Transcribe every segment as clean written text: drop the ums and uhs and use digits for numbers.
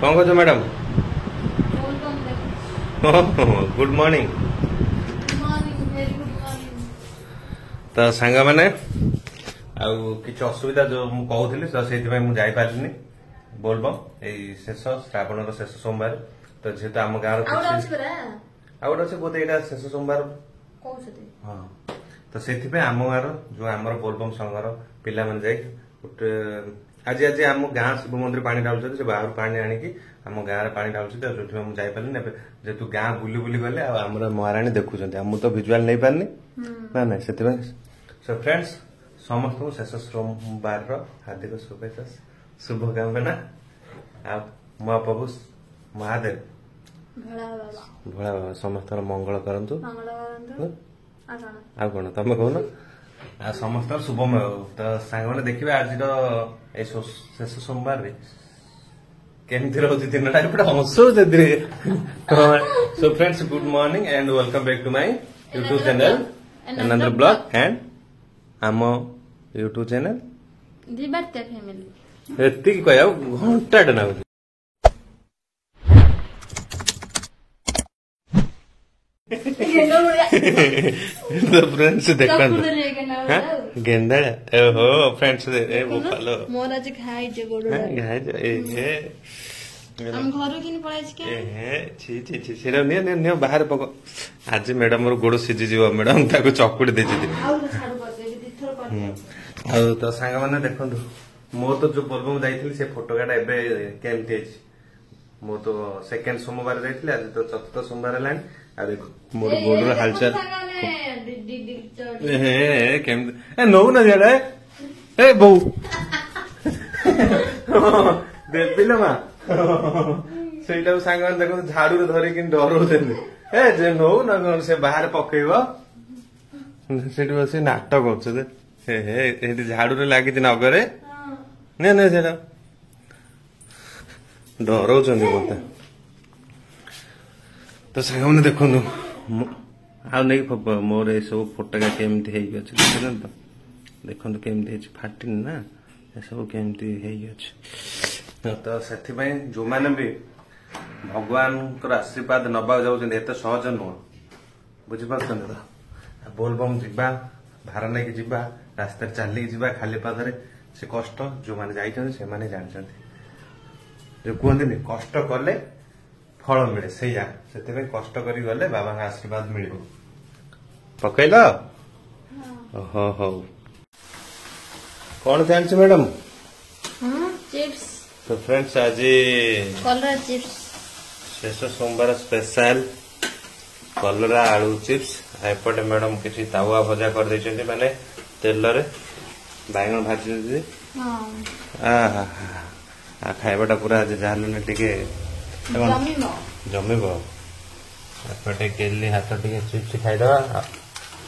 कौन कह madam good morning तो सांग मैंने कि असुविधा जो मुझे तो से मुझे बोलबम यही शेष श्रावण शेष सोमवार तो जेहेतु आम गाँव गोटे अच्छे बोधे यहाँ शेष सोमवार हाँ तो से आम गाँव जो आम बोलबम संघर पिला गोटे आज आज आम गाँ शिव मंदिर पानी ढालुं से बाहर पानी आणिकी आम गाँव पानी ढालुँ जो मुझे जेहेतु गाँ बुली बुली गले आम महाराणी देखुं मुझे तो भिजुआल नहीं पारनी ना ना से सो फ्रेंड्स समस्त को शेष सोमवार हार्दिक शुभेच्छा शुभकामना महाप्रभु महादेव भोला बाबा समस्त मंगल करंतु आ कौन तुम कहन आ समस्त शुभमय हो तो सांग मैंने देखिए आज शेष सोमवार केमती रोचे दिन हसो so friends good morning and welcome back to my YouTube channel another blog and आम यूट्यूब चैनल एति कह घंटाटे ना फ्रेंड्स देख गेंदा ओहो फ्रेंड्स मोर आज खाई जे गोड़ हम घर किन पळाइ छी के सेरा नियो बाहर पक आज मैडम मोर गोड़ सिझी जीव मैडम ताको चकुड़ी दे छी तो सांग माने देखंतु मोर तो जो बोलबम जाइथिली से फोटोगाटा एबे केमती अछि मो तो सेकंड सोमवार जाइथिली आज तो चतुर्थ सोमवार हेलानी आ देखो मोर गोड़ हालचाल केमती नौ ना जेड़ा ए बौ देबिलो मा सेटा सांग माने देखो झाड़ू रे धरि किन डरौछन ए जे नौ ना कोन से बाहर पकेइबो सेठी बसी नाटक करछ हे हे झाड़ू रे लागिति नगरे नहीं नहीं से डर बोलते तो साने देखु आ नहीं मोर ये सब फोटोगा केमती अच्छे तो देखो केमती फाटी ना ये सब केमती तो से जो मैंने भी भगवान आशीर्वाद नवा जाऊँ सहज नुह बुझीपार तो बोलबम जा भार नहीं जा रास्ता चलिकी जा खाली पादरे से कष्ट जो मैंने जाइछन से माने जानछन जो कहते कष्ट कले फल मिले से कष्ट करी गले बाबा का आशीर्वाद मिल पकईल हो हो कौन जान मैडम चिप्स तो फ्रेंड्स आज कलरा चिप्स शेष सोमवार स्पेशल कलरा आलू चिप्स एपटे मैडम किसी तावा भजा कर देछन माने तेल रे बैगन भाजी खाइबाटा पूरा जहाँ टे जमीब एपटे केली हाथ टे चिप्स खाईदवा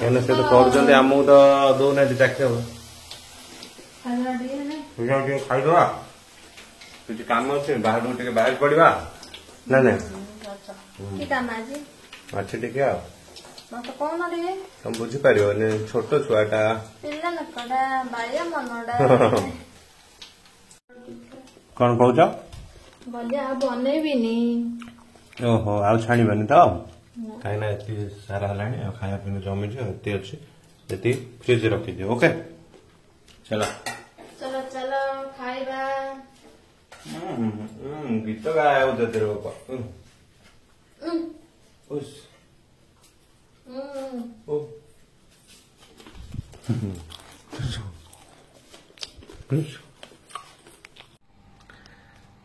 कहने से तो कर आमको तो दौना चाखे खाईदवा किसी काम अच्छे बाहर टे बाहर पड़ा ना ना अच्छे टे आ तुम बुझीपार छोट छुआटा कौन कह ओहो आ छाणीबनी तो कहीं सारा है खाया पीने जमी ये अच्छे ये फ्रिज रखी ओके चलो चलो चलो खाइबा गीत गाया तेरे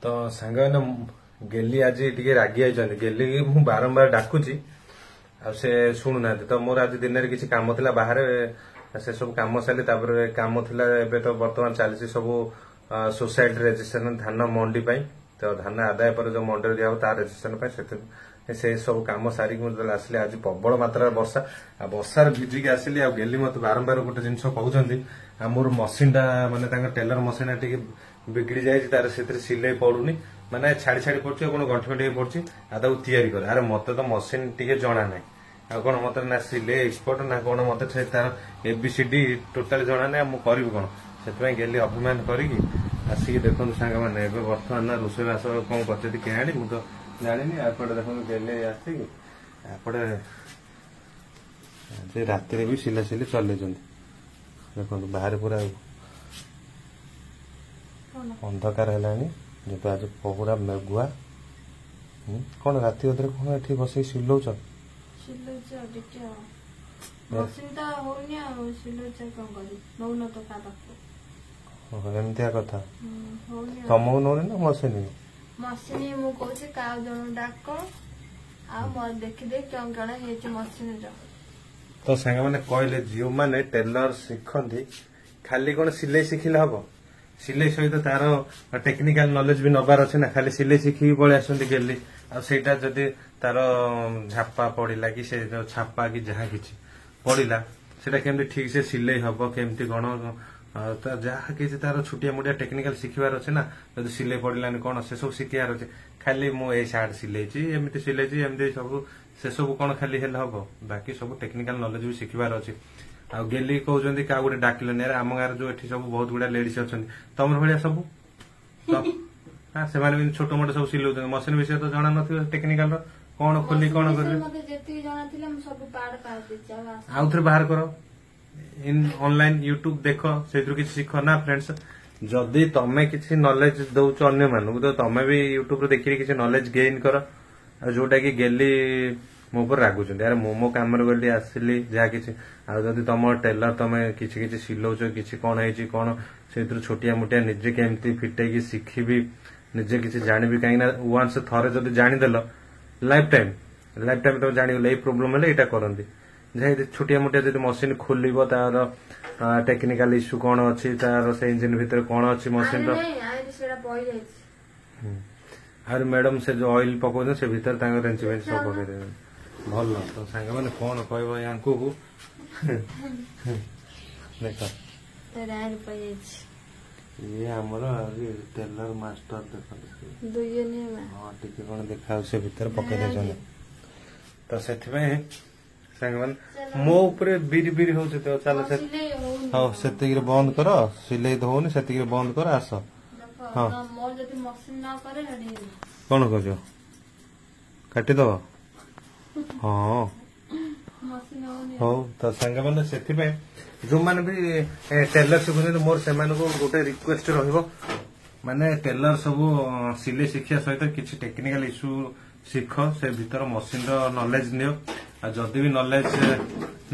तो सांग गेली आज टे रागी आई गेली मु बारंबार डाकुची से शुणुना तो मोर आज दिन में किसी काम था बाहर से सब कम सारी कम थिला एबे तो बर्तमान चली सब सोसाइटी रजिस्ट्रेशन धान मंडी तो धान आदाय पर जो मंडी दिया तार रजिस्ट्रेशन से सब कम सारिक आसिले आज प्रबल मात्रा वर्षा आ वर्षार भिजिक आसिली आ गेली मत बारंबार गोटे जिन कहते मोर मशीनटा माने टेलर मशीन टे बिगड़ी जाए से सिलाई पड़ूनी माने छाड़ी छाड़ी पड़े कौन गंठी गंठी पड़ी आ तैयारी करे अरे मत तो मशीन टे जना ना आ कौन मत ना सिलाई एक्सपर्ट ना कौन मत तार एबीसीडी टोटाल जना ना मुझे करी कौन से गेली अभिमान करी ଆସିକି ଦେଖନ୍ତୁ ସାଙ୍ଗମାନେ ଏବେ ବର୍ତ୍ତମାନ ରୋଷେଇବାସ କଣ କରିଛନ୍ତି କେଜାଣି ମୁଁ ତ ଜାଣିନି। ଏପଟେ ଦେଖନ୍ତୁ ଗେଲେ ଆସିକି ଏପଟେ ଆଜି ରାତିରେ ବି ସିଲାସିଲି ଚଲେଇଛନ୍ତି। ଦେଖନ୍ତୁ ବାହାରେ ପୁରା ଅନ୍ଧକାର ହେଲାଣି ଯେହେତୁ ଆଜି ପୁରା ମେଘୁଆ। କଣ ରାତି ଅଧରେ କଣ ଏଠି ବସେଇ ସିଲଉଛ? ଏମିତିଆ କଥା ତମକୁ ନଉନି ନା ମସିନି? ମସିନି ମୁଁ କହୁଛି କାଉ ଜଣ ଡାକ ଆଉ ଦେଖିଦେଇ ଜଣ ହେଇଛି ମସିନିର। ତ ସାଙ୍ଗମାନେ କହିଲେ ଝିଅମାନେ ଟେଲର ଶିଖନ୍ତି ଖାଲି କଣ ସିଲେଇ ଶିଖିଲେ ହବ? ସିଲେଇ ସହିତ ତାର ଟେକ୍ନିକାଲ ନଲେଜ ବି ନବାର ଅଛି ନା। ଖାଲି ସିଲେଇ ଶିଖିକି ପଳେଇ ଆସନ୍ତି ଗେଲି ଆଉ ସେଇଟା ଯଦି ତାର ଝାପା ପଡିଲା କି ସେ ଛାପା କି ଯାହା କିଛି ପଡିଲା ସେଟା କେମିତି ଠିକ ସେ ସିଲେଇ ହବ କେମିତି କଣ ଯାହା କିଛି ତାର ଛୋଟିଆ ମୋଟିଆ ଟେକ୍ନିକାଲ ଶିଖିବାର ଅଛି ନା। ଯଦି ସିଲେଇ ପଡିଲାନି କଣ ସେ ସବୁ ଶିଖିବାର ଅଛି। ଖାଲି ମୁଁ ଏଇ ସାର୍ଟ ସିଲେଇଛି ଏମିତି ସିଲେଇଛି ଏମିତି ସବୁ ସେସବୁ କଣ ଖାଲି ହେଲେ ହବ? ବାକି ସବୁ ଟେକ୍ନିକାଲ ନଲେଜ ବି ଶିଖିବାର ଅଛି। ଆଉ ଗେଲି କହୁଛନ୍ତି କାହା ଗୋଟେ ଡାକିଲେନି। ଆରେ ଆମ ଗାଁରେ ଯୋଉ ଏଠି ସବୁ ବହୁତ ଗୁଡା ଲେଡିସ୍ ଅଛନ୍ତି ତମର ଭଳିଆ ସବୁ ସେମାନେ ବି ଛୋଟ ମୋଟ ସବୁ ସିଲଉଛନ୍ତି। ମସିନ ବିଷୟ ତ ଜଣା ନଥିବ ଟେକ୍ନିକାଲ କଣ ଖୋଲି କଣ କରିବେ। ଆଉଥରେ ବାହାର କର ଅନଲାଇନ ୟୁଟ୍ୟୁବ ଦେଖ ସେଇଥିରୁ କିଛି ଶିଖ ନା ଫ୍ରେଣ୍ଡସ୍। ଯଦି ତମେ କିଛି ନଲେଜ ଦଉଛ ଅନ୍ୟମାନଙ୍କୁ ତ ତମେ ବି ୟୁଟ୍ୟୁବରୁ ଦେଖିକି କିଛି ନଲେଜ ଗେଇନ କର। ଆଉ ଯୋଉଟା କି ଗେଲି ମୋ ଉପରେ ରାଗୁଛନ୍ତି ଆରେ ମୁଁ ମୋ କାମରେ ଗଲି ଆସିଲି ଯାହା କିଛି। ଆଉ ଯଦି ତମ ଟେଲର ତମେ କିଛି କିଛି ସିଲଉଛ କିଛି କଣ ହେଇଛି କଣ ସେଇଥିରୁ ଛୋଟିଆ ମୋଟିଆ ନିଜେ କେମିତି ଫିଟେଇକି ଶିଖିବି ନିଜେ କିଛି ଜାଣିବି। କାହିଁକି ନା ୱାନ୍ସ ଥରେ ଯଦି ଜାଣିଦେଲ ଲାଇଫ ଟାଇମ ତମେ ଜାଣିଗଲେ ଏଇ ପ୍ରୋବ୍ଲେମ ହେଲେ ଏଇଟା କରନ୍ତି। ଯାହା ଛୋଟିଆ ମୋଟିଆ ଯଦି ମସିନ ଖୋଲିବ ତାର ଟେକ୍ନିକାଲ ଇସ୍ୟୁ କଣ ଅଛି ତାର ସେ ଇଞ୍ଜିନ ଭିତରେ କଣ ଅଛି ମସିନର। ଆହୁରି ମ୍ୟାଡମ ସେ ଯୋଉ ଅଏଲ ପକଉଛନ୍ତି ସେ ଭିତରେ ତାଙ୍କ ରେଞ୍ଚି ଫେଞ୍ଚି ସବୁ ପକେଇଦେବେ। ଭଲ ତ ସାଙ୍ଗମାନେ କଣ କହିବ ୟାଙ୍କୁ ଦେଖ ଇଏ ଆମର ଟେଲର ମାଷ୍ଟର ଦେଖନ୍ତୁ ହଁ ଟିକେ କଣ ଦେଖାଯାଉଛି ସେ ଭିତରେ ପକେଇ ଦେଇଛନ୍ତି। ତ ସେଥିପାଇଁ ସାଙ୍ଗମାନେ ମୋ ଉପରେ ବିରି ବିରି ହଉଛି ତ ଚାଲ ହଉ ସେତିକିରେ ବନ୍ଦ କର। ସିଲେଇ ତ ହଉନି ସେତିକିରେ ବନ୍ଦ କର ଆସ। ହଁ କଣ କରୁଛ କାଟିଦବ? ହଁ ହଉ ତ ସାଙ୍ଗମାନେ ସେଥିପାଇଁ ଯୋଉମାନେ ବି ଟେଲର ଶିଖୁଛନ୍ତି ମୋର ସେମାନଙ୍କୁ ଗୋଟେ ରିକ୍ୱେଷ୍ଟ ରହିବ ମାନେ ଟେଲର ସବୁ ସିଲେଇ ଶିଖିବା ସହିତ କିଛି ଟେକ୍ନିକାଲ ଇସ୍ୟୁ ଶିଖ ସେ ଭିତର ମସିନର ନଲେଜ ନିଅ। ଆଉ ଯଦି ବି ନଲେଜ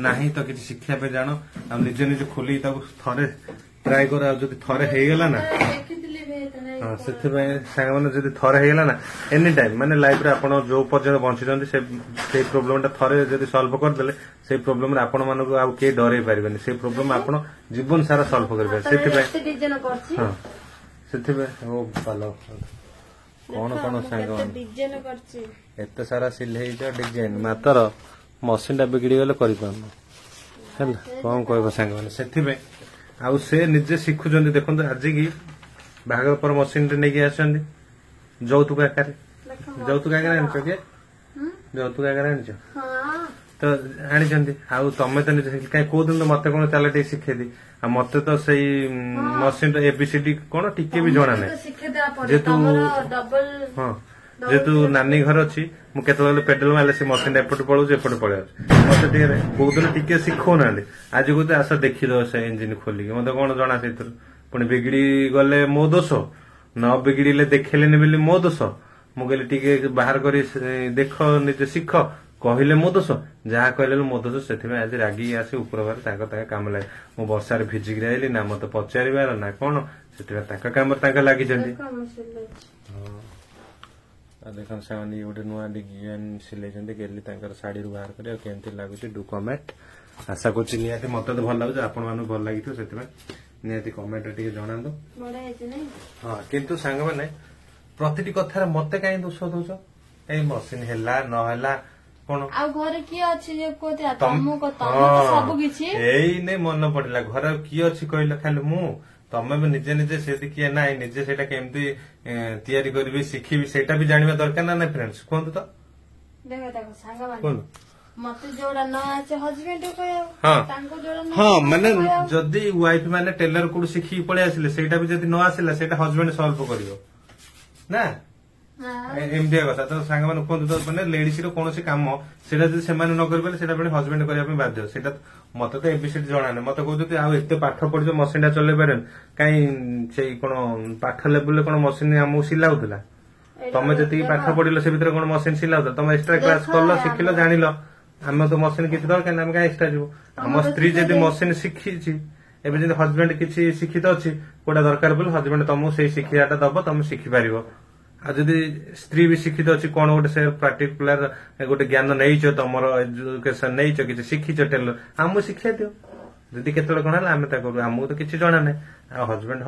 ନାହିଁ ତ କିଛି ଶିଖିବା ପାଇଁ ଜାଣ ଆଉ ନିଜେ ନିଜେ ଖୋଲିକି ତାକୁ ଥରେ ଟ୍ରାଏ କର। ଆଉ ଯଦି ଥରେ ହେଇଗଲା ନା ହଁ ସେଥିପାଇଁ ସାଙ୍ଗମାନେ ଯଦି ଥରେ ହେଇଗଲା ନା ଏନି ଟାଇମ ମାନେ ଲାଇଫରେ ଆପଣ ଯୋଉ ପର୍ଯ୍ୟନ୍ତ ବଞ୍ଚିଛନ୍ତି ସେଇ ପ୍ରୋବ୍ଲେମ ଟା ଥରେ ଯଦି ସଲ୍ଭ କରିଦେଲେ ସେଇ ପ୍ରୋବ୍ଲେମରେ ଆପଣ ମାନଙ୍କୁ ଆଉ କେହି ଡରେଇ ପାରିବେନି। ସେଇ ପ୍ରୋବ୍ଲେମ ଆପଣ ଜୀବନ ସାରା ସଲ୍ଭ କରିପାରିବେ। ସେଥିପାଇଁ ହଁ ସେଥିପାଇଁ କଣ କଣ ସାଙ୍ଗମାନେ ଏତେ ସାରା ସିଲେଇଛ ଡିଜାଇନ ମାତ୍ର ମସିନ ଟା ବିଗିଡି ଗଲେ କରିପାରୁନ ହେଲା କଣ କହିବ ସାଙ୍ଗମାନେ। ସେଥିପାଇଁ ଆଉ ସେ ନିଜେ ଶିଖୁଛନ୍ତି ଦେଖନ୍ତୁ ଆଜିକି ବାହାଘର ପରେ ମସିନ ଟେ ନେଇକି ଆସିଛନ୍ତି ଯୌତୁକ ଆକାରରେ। ଯୌତୁକ ଆକାରରେ ଆଣିଛ କି? ଯୌତୁକ ଆକାରରେ ଆଣିଛ ତ ଆଣିଛନ୍ତି। ଆଉ ତମେ ତ ନିଜେ କାହିଁ କହୁଛନ୍ତି ମତେ କଣ ଚାଲ ଟିକେ ଶିଖେଇଦି। ଆଉ ମତେ ତ ସେଇ ମସିନ ର ଏବିସିଡି କଣ ଟିକେ ବି ଜଣା ନାହିଁ। ଯେହେତୁ ହଁ ଯେହେତୁ ନାନୀ ଘର ଅଛି ମୁଁ କେତେବେଳେ ପେଡାଲ ମାରିଲେ ସେ ମସିନ ଟା ଏପଟେ ପଳଉଛି ଏପଟେ ପଳେଇ ଆସୁଛି। ମତେ ଟିକେ କୋଉଦିନ ଟିକେ ଶିଖଉନାହାନ୍ତି ଆଜି କହୁଛି ଆସ ଦେଖିଦବ ସେ ଇଞ୍ଜିନ ଖୋଲିକି। ମତେ କଣ ଜଣା ସେଇଥିରୁ ପୁଣି ବିଗିଡି ଗଲେ ମୋ ଦୋଷ ନ ବିଗିଡିଲେ ଦେଖେଇଲେନି ବୋଲି ମୋ ଦୋଷ। ମୁଁ କହିଲି ଟିକେ ବାହାର କରି ଦେଖ ନିଜେ ଶିଖ କହିଲେ ମୋ ଦୋଷ ଯାହା କହିଲେ ମୋ ଦୋଷ। ସେଥିପାଇଁ ଆଜି ରାଗିକି ଆସି ଉପର ଘରେ ତାଙ୍କ କାମ ଲାଗେ। ମୁଁ ବର୍ଷାରେ ଭିଜିକି ଆଇଲି ନା ମତେ ପଚାରିବାର ନା କଣ ସେଥିପାଇଁ ତାଙ୍କ କାମରେ ତାଙ୍କ ଲାଗିଛନ୍ତି। ଦେଖନ୍ତୁ ସେମାନେ ଗୋଟେ ନୂଆ ଡିଜାଇନ ସିଲେଇଛନ୍ତି ଗେଲି ତାଙ୍କର ଶାଢୀରୁ ବାହାର କରି। ଆଉ କେମିତି ଲାଗୁଛି ଡୁ କମେଣ୍ଟ। ଆଶା କରୁଛି ନିହାତି ମତେ ତ ଭଲ ଲାଗୁଛି ଆପଣ ମାନଙ୍କୁ ଭଲ ଲାଗିଥିବ। ସେଥିପାଇଁ ନିହାତି କମେଣ୍ଟରେ ଟିକେ ଜଣାନ୍ତୁ। ହଁ କିନ୍ତୁ ସାଙ୍ଗମାନେ ପ୍ରତିଟି କଥାରେ ମତେ କାହିଁ ଦୋଷ ଦଉଛ? ଏଇ ମସିନ ହେଲା ନହେଲା କଣ ଆଉ ଘରେ କିଏ ଅଛି ଯେ ସବୁ କିଛି ଏଇ ନେଇ ମନେ ପଡିଲା ଘରେ ଆଉ କିଏ ଅଛି କହିଲ ଖାଲି ମୁଁ। ତମେ ବି ନିଜେ ନିଜେ ସେଠି କିଏ ନାହିଁ ନିଜେ ସେଇଟା କେମିତି ତିଆରି କରିବି ଶିଖିବି ସେଇଟା ବି ଜାଣିବା ଦରକାର ନା ନାଇଁ ଫ୍ରେଣ୍ଡସ୍ କୁହନ୍ତୁ ତ କୁହନ୍ତୁ। ମତେ ଯୋଉଟା ନ ଆସେ ହଜବେଣ୍ଡ କହିବ ହଁ। ତାଙ୍କୁ ଯୋଉଟା ନ ହଁ ଆସେ ମାନେ କହିବ। ଯଦି ୱାଇଫ ମାନେ ଟେଲର କୋଉଠୁ ଶିଖିକି ପଳେଇ ଆସିଲେ ସେଇଟା ବି ଯଦି ନ ଆସିଲା ସେଇଟା ହଜବେଣ୍ଡ ସଲ୍ଭ କରିବ ନା ନା, ଏମିତିଆ କଥା। ତ ସାଙ୍ଗମାନେ କୁହନ୍ତୁ ତ ମାନେ ଲେଡିଜ ର କୌଣସି କାମ ସେଇଟା ଯଦି ସେମାନେ ନ କରିପାରିଲେ ସେଇଟା ପୁଣି ହଜବେଣ୍ଡ କରିବା ପାଇଁ ବାଧ୍ୟ। ସେଇଟା ମତେ ତ ଏବିସିଡି ଜଣା ନାହିଁ। ମତେ କହୁଛନ୍ତି ଆଉ ଏତେ ପାଠ ପଢିଛ ମସିନ ଟା ଚଲେଇ ପାରେନି କାଇଁ ସେଇ କଣ ପାଠ ଲେବୁଲରେ କଣ ମସିନ ଆମକୁ ସିଲାଉଥିଲା? ତମେ ଯେତିକି ପାଠ ପଢିଲ ସେ ଭିତରେ କଣ ମସିନ ସିଲାଉଥିଲା? ତମେ ଏକ୍ସଟ୍ରା କ୍ଲାସ କଲ ଶିଖିଲ ଜାଣିଲ। ଆମେ ତ ମସିନ କିଛି ଦରକାର ନାହିଁ ଆମେ କାଇଁ ଏକ୍ସଟ୍ରା ଯିବୁ? ଆମ ସ୍ତ୍ରୀ ଯଦି ମସିନ ଶିଖିଛି ଏବେ ଯଦି ହଜବେଣ୍ଡ କିଛି ଶିକ୍ଷିତ ଅଛି କୋଉଟା ଦରକାର ବୋଲି ହଜବେଣ୍ଡ ତମକୁ ସେଇ ଶିକ୍ଷାଟା ଦବ ତମେ ଶିଖିପାରିବ। ଆଉ ଯଦି ସ୍ତ୍ରୀ ବି ଶିକ୍ଷିତ ଅଛି କଣ ଗୋଟେ ସେ ପାର୍ଟିକୁଲାର ଗୋଟେ ଜ୍ଞାନ ନେଇଛ ତମର ଏଜୁକେସନ ନେଇଛ କିଛି ଶିଖିଛ ଟେଲର ଆମକୁ ଶିକ୍ଷା ଦିଅ। ଯଦି କେତେବେଳେ କଣ ହେଲା ଆମେ ତା କରୁ ଆମକୁ ତ କିଛି ଜଣା ନାହିଁ। ଆଉ ହଜବେଣ୍ଡ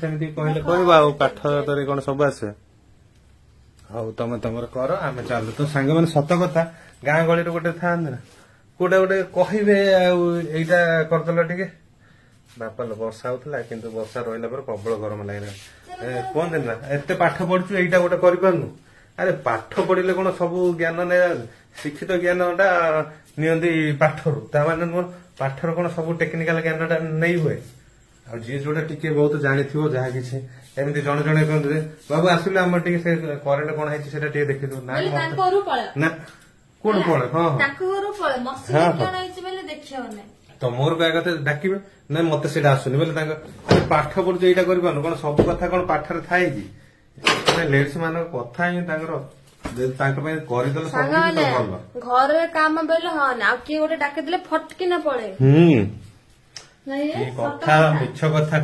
ସେମିତି କହିଲେ କହିବ ଆଉ ପାଠ ଧରି କଣ ସବୁ ଆସେ? ହଉ ତମେ ତମର କର ଆମେ ଚାଲୁ। ତ ସାଙ୍ଗମାନେ ସତ କଥା ଗାଁ ଗହଳିରେ ଗୋଟେ ଥାଆନ୍ତି ନା କୋଉଟା ଗୋଟେ କହିବେ ଆଉ ଏଇଟା କରିଦେଲ ଟିକେ ବାପା ବର୍ଷା ହଉଥିଲା କିନ୍ତୁ ବର୍ଷା ରହିଲା ପରେ ପ୍ରବଳ ଗରମ ଲାଗିଲା। କୁହନ୍ତି ନା ଏତେ ପାଠ ପଢୁଛୁ ଏଇଟା ଗୋଟେ କରିପାରୁନୁ। ଆରେ ପାଠ ପଢିଲେ କଣ ସବୁ ଜ୍ଞାନ ଶିକ୍ଷିତ ଜ୍ଞାନ ଟା ନିଅନ୍ତି ପାଠରୁ ତାମାନେ ନୁହଁ ପାଠର କଣ ସବୁ ଟେକ୍ନିକାଲ ଜ୍ଞାନ ଟା ନେଇ ହୁଏ। ଆଉ ଯିଏ ଯୋଉଟା ଟିକେ ବହୁତ ଜାଣିଥିବ ଯାହା କିଛି ଏମିତି ଜଣେ ଜଣେ କହନ୍ତି ଯେ ବାବୁ ଆସିଲେ ଆମର ଟିକେ ସେ କରେଣ୍ଟ କଣ ହେଇଛି ସେଟା ଟିକେ ଦେଖିଦଉ ନା ତାଙ୍କ ଘରୁ ପଳେଇବ ନା କୋଉଠି ପଳେ ହଁ ତାଙ୍କ ଘରୁ ପଳେଇବ ମସିନ ହଁ, ହଁ। କଣ ହେଇଛି ବୋଲେ ଦେଖିବ ନାହିଁ। ତ ମୋର କହିବା କଥା ଡାକିବେ ନାଇଁ ମତେ ସେଇଟା ଆସୁନି ବୋଲେ ତାଙ୍କ ପାଠ ପଢୁଛୁ ଏଇଟା କରିପାରୁନୁ କଣ ସବୁ କଥା କଣ ପାଠରେ ଥାଏ କି? ଲେଡିଜ ମାନଙ୍କ କଥା ହିଁ ତାଙ୍କର ଯଦି ତାଙ୍କ ପାଇଁ କରିଦେଲେ ସବୁ କିଛି ତ ଭଲ। ଘରେ କାମ ବେଲେ ହଁ ନା ଆଉ କିଏ ଗୋଟେ ଡାକିଦେଲେ ଫଟକିନା ପଳେଇ କି କଥା ମିଛ କଥା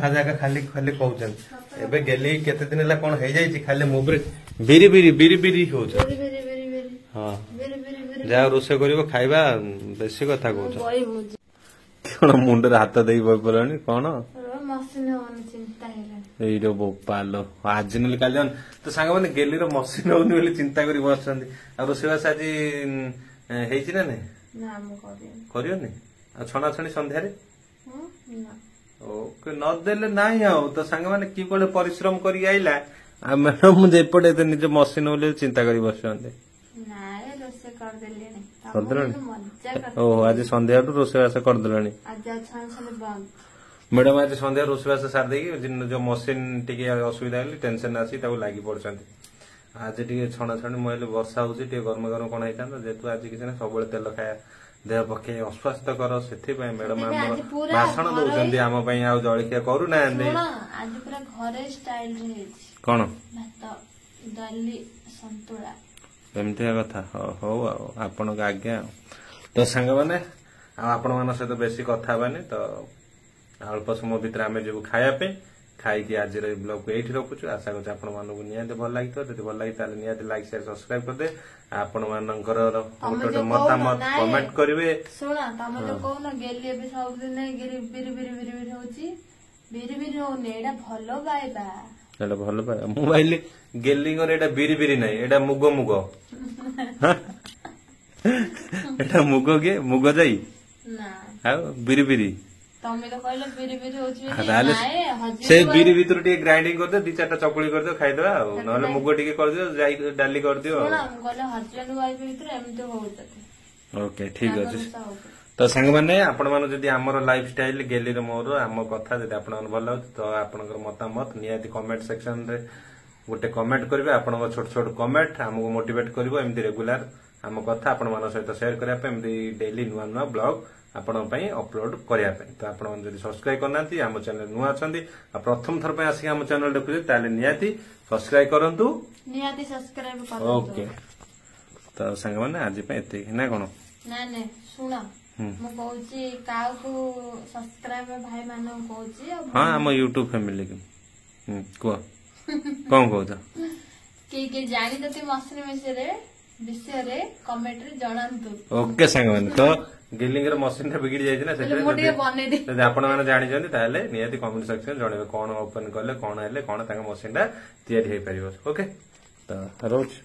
ଖାଲି ଖାଲି କହୁଛନ୍ତି। ଏବେ ଗେଲି କେତେ ଦିନ ହେଲା କଣ ହେଇଯାଇଛି ଖାଲି ମୋବାଇଲ ବିରି ବିରି ବିରି ବିରି ହଉଛି। ହଁ ଯାହା ରୋଷେଇ କରିବ ଖାଇବା ବେଶୀ କଥା କହୁଛ। କଣ ମୁଣ୍ଡରେ ହାତ ଦେଇ ବଇ ପଡିଲାଣି କଣ ମସିନ ହବନି ଚିନ୍ତା ହେଲାଣି। ଏଇର ବୋପାଲ ଆଜି ନହେଲେ କାଲି ତ ସାଙ୍ଗମାନେ ଗେଲିର ମସିନ ହଉନି ବୋଲି ଚିନ୍ତା କରି ବସିଛନ୍ତି। ଆଉ ରୋଷେଇବାସ ଆଜି ହେଇଛି ନା ନାଇଁ? ନା ମୁଁ କରିବନି? ଆଉ ଛଣାଛଣି ସନ୍ଧ୍ୟାରେ ନା ଓକେ ନଦେଲେ ନାହିଁ। ଆଉ ତ ସାଙ୍ଗମାନେ କି କୁଆଡେ ପରିଶ୍ରମ କରିକି ଆଇଲା ଆଉ ମ୍ୟାଡମ ମୁଁ ଏପଟେ ନିଜ ମସିନ ବୋଲି ଚିନ୍ତା କରି ବସିଛନ୍ତି। ନାଇଁ ରୋଷେଇ କରିଦେଲିଣି। କରିଦେଲଣି? ମଜା ଓହୋ ଆଜି ସନ୍ଧ୍ୟାଠୁ ରୋଷେଇବାସ କରିଦେଲଣି। ଆଜି ଛାଣି ବନ୍ଦ। ମ୍ୟାଡାମ ଆଜି ସନ୍ଧ୍ୟା ରୋଷେଇବାସ ସାରି ଦେଇକି ଯୋଉ ମସିନ ଟିକେ ଅସୁବିଧା ହେଲି ଟେନସନ ଆସି ତାକୁ ଲାଗି ପଡୁଛନ୍ତି। ଆଜି ଟିକେ ଛଣାଛଣି ମୁଁ ହେଲେ ବର୍ଷା ହଉଛି ଟିକେ ଗରମ ଗରମ କଣ ହେଇଥାନ୍ତା ଯେହେତୁ ଆଜି କିଛି ନାହିଁ ସବୁବେଳେ ତେଲ ଖାଇବା ଦେହ ପକ୍ଷେ ଅସ୍ୱାସ୍ଥ୍ୟକର ସେଥିପାଇଁ ମ୍ୟାଡାମ ଆମର ଭାଷଣ ଦଉଛନ୍ତି ଆମ ପାଇଁ ଆଉ ଜଳଖିଆ କରୁନାହାନ୍ତି। ଆଜି ପୁରା ଘରେ ଷ୍ଟାଇଲ ହେଇଛି କଣ ଭାତ ଡାଲି ସନ୍ତୁଳା ଏମିତିଆ କଥା। ହଉ ଆଉ ଆପଣଙ୍କ ଆଜ୍ଞା ଆଉ ତ ସାଙ୍ଗମାନେ ଆଉ ଆପଣମାନଙ୍କ ସହିତ ବେଶୀ କଥା ହବାନି ତ ଅଳ୍ପ ସମୟ ଭିତରେ ଆମେ ଯିବୁ ଖାଇବା ପାଇଁ। ଖାଇକି ଆଜିର ଏଇ ବ୍ଲଗକୁ ଏଇଠି ରଖୁଛୁ। ଆଶା କରୁଛି ଆପଣମାନଙ୍କୁ ନିହାତି ଭଲ ଲାଗିଥିବ। ଯଦି ଭଲ ଲାଗି ତାହେଲେ ନିହାତି ଲାଇକ୍ ସେୟାର ସବସ୍କ୍ରାଇବ କରିଦେ। ଆପଣ ମାନଙ୍କର ଗୋଟେ ମତାମତ କମେଣ୍ଟ କରିବେ। ଶୁଣ ତମେ ଯୋଉ କହୁନ ଗେଲି ଏବେ ସବୁଦିନ ବିରି ବିରି ବିରି ବିରି ହଉଛି ବିରି ବିରି ହଉନି ଏଇଟା ଭଲ ପାଇବା। ଏଇଟା ଭଲ ପାଇବା ମୁଁ ଭାବିଲି ଗେଲିଙ୍ଗର ଏଇଟା ବିରି ବିରି ନାହିଁ ଏଇଟା ମୁଗ ମୁଗ ଏଇଟା ମୁଗ କିଏ ମୁଗ ଯାଇ ନା ଆଉ ବିରି ବିରି ତମେ ତ କହିଲ ବିରି ବିରି ହଉଛି ତାହେଲେ ସେ ବିରି ଭିତରୁ ଟିକେ ଗ୍ରାଇଣ୍ଡିଙ୍ଗ କରିଦିଅ 2-4ଟା ଚକୁଳି କରିଦିଅ ଖାଇଦବା ଆଉ ନହେଲେ ମୁଗ ଟିକେ କରିଦିଅ ଯାଇ ଡାଲି କରିଦିଅ। ହଜବେଣ୍ଡ ୱାଇଫ ଭିତରେ ଏମିତି ହଉଛନ୍ତି। ଓକେ ଠିକ ଅଛି। ତ ସାଙ୍ଗମାନେ ଆପଣମାନେ ଯଦି ଆମର ଲାଇଫ ଷ୍ଟାଇଲ ଗେଲିର ମୋର ଆମ କଥା ଯଦି ଆପଣଙ୍କୁ ଭଲ ଲାଗୁଛି ତ ଆପଣଙ୍କର ମତାମତ ନିହାତି କମେଣ୍ଟ ସେକ୍ସନରେ ଗୋଟେ କମେଣ୍ଟ କରିବେ। ଆପଣଙ୍କ ଛୋଟ ଛୋଟ କମେଣ୍ଟ ଆମକୁ ମୋଟିଭେଟ କରିବ ଏମିତି ରେଗୁଲାର ଆମ କଥା ଆପଣମାନଙ୍କ ସହିତ ସେୟାର କରିବା ପାଇଁ ଏମିତି ଡେଲି ନୂଆ ନୂଆ ବ୍ଲଗ ଆପଣଙ୍କ ପାଇଁ ଅପଲୋଡ କରିବା ପାଇଁ। ତ ଆପଣମାନେ ଯଦି ସବସ୍କ୍ରାଇବ କରିନାହାନ୍ତି ଆମ ଚ୍ୟାନେଲ ନୂଆ ଅଛନ୍ତି ଆଉ ପ୍ରଥମ ଥର ପାଇଁ ଆସିକି ଆମ ଚ୍ୟାନେଲ ଦେଖୁଛନ୍ତି ତାହେଲେ ନିହାତି ସବସ୍କ୍ରାଇବ କରନ୍ତୁ। ଓକେ ତ ସାଙ୍ଗମାନେ ଆଜି ପାଇଁ ଏତିକି ନା କଣ? ନାଇଁ ଶୁଣ ମୁଁ କହୁଛି କାହାକୁ ସବସ୍କ୍ରାଇବ ଭାଇ ମାନଙ୍କୁ କହୁଛି ହଁ ଆମ ୟୁଟ୍ୟୁବ ଫ୍ୟାମିଲି କୁହ କଣ କହୁଛ? କିଏ ଜାଣିଛନ୍ତି ମସିନ ବିଷୟରେ କମେଣ୍ଟରେ ଜଣାନ୍ତୁ। ଓକେ ସାଙ୍ଗମାନେ ତ ଗେଲିଙ୍ଗର ମସିନ ଟା ବିଗିଡି ଯାଇଛି ନା ସେଥିପାଇଁ ଯଦି ଆପଣ ମାନେ ଜାଣିଛନ୍ତି ତାହେଲେ ନିହାତି କମେଣ୍ଟ ସେକ୍ସନ ଜଣେଇବେ କଣ ଓପନ କଲେ କଣ ହେଲେ କଣ ତାଙ୍କ ମସିନ ଟା ତିଆରି ହେଇପାରିବ। ଓକେ ତ ରହୁଛି।